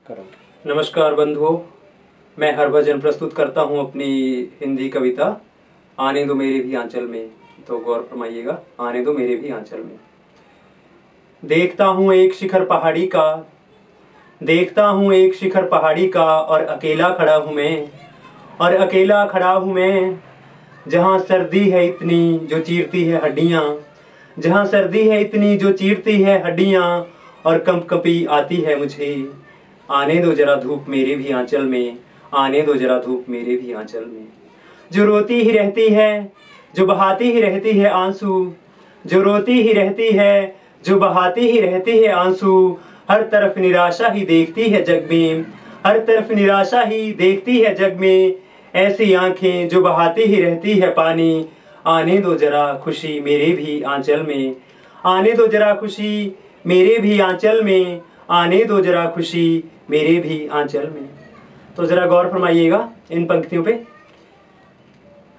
करो। नमस्कार बंधुओं, मैं हरभजन प्रस्तुत करता हूँ अपनी हिंदी कविता आने दो मेरे भी आंचल में। तो गौर फरमाइएगा, आने दो मेरे भी आंचल में। देखता हूँ एक शिखर पहाड़ी का, देखता हूँ एक शिखर पहाड़ी का, और अकेला खड़ा हूँ मैं, और अकेला खड़ा हूँ मैं। जहाँ सर्दी है इतनी जो चीरती है हड्डियाँ, जहाँ सर्दी है इतनी जो चीरती है हड्डियाँ, और कंपकपी आती है मुझे। आने दो जरा धूप मेरे भी आंचल में, आने दो जरा धूप मेरे भी आंचल में। जो रोती ही रहती है, जो बहाती ही रहती है आंसू, जो रोती ही रहती है, जो बहाती ही रहती है आंसू। हर तरफ निराशा ही देखती है जग में, हर तरफ निराशा ही देखती है जग में। ऐसी आंखें जो बहाती ही रहती है पानी। आने दो जरा खुशी मेरे भी आंचल में, आने दो जरा खुशी मेरे भी आंचल में, आने दो जरा खुशी मेरे भी आंचल में। तो जरा गौर फरमाइएगा इन पंक्तियों पे।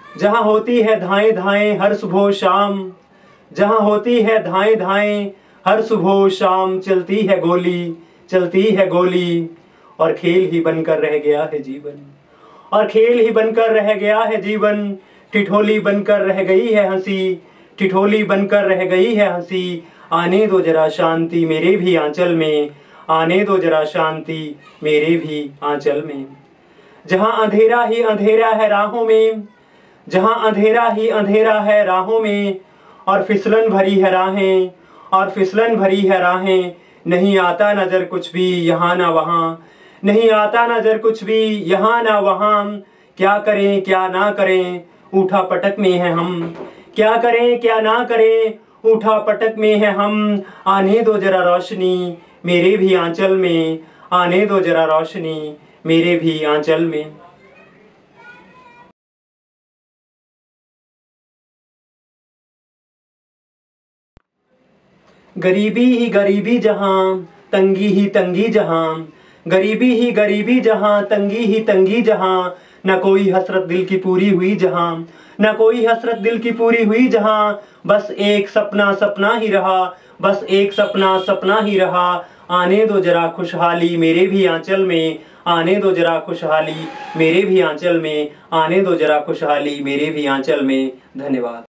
जहां होती है धाएं धाएं हर सुबह शाम, जहां होती है धाएं धाएं हर सुबह शाम, चलती है गोली, चलती है गोली, और खेल ही बनकर रह गया है जीवन, और खेल ही बनकर रह गया है जीवन। ठिठोली बनकर रह गई है हंसी, ठिठोली बनकर रह गई है हंसी। आने दो जरा शांति मेरे भी आंचल में, आने दो जरा शांति मेरे भी आंचल में। जहां अंधेरा ही अंधेरा है राहों में, जहां अंधेरा ही अंधेरा है राहों में, और फिसलन भरी है राहें, और फिसलन भरी है राहें। नहीं आता नजर कुछ भी यहाँ ना वहाँ, नहीं आता नजर कुछ भी यहाँ ना वहाँ। क्या करें क्या ना करें, उठा पटक में है हम, क्या करें क्या ना करें, उठा पटक में है हम। आने दो जरा रोशनी मेरे भी आंचल में, आने दो जरा रोशनी मेरे भी आंचल में। गरीबी ही गरीबी जहां, तंगी ही तंगी जहां, गरीबी ही गरीबी जहां, तंगी ही तंगी जहां। न कोई हसरत दिल की पूरी हुई जहां, न कोई हसरत दिल की पूरी हुई जहां। बस एक सपना सपना ही रहा, बस एक सपना सपना ही रहा। आने दो जरा खुशहाली मेरे भी आंचल में, आने दो जरा खुशहाली मेरे भी आंचल में, आने दो जरा खुशहाली मेरे भी आंचल में। धन्यवाद।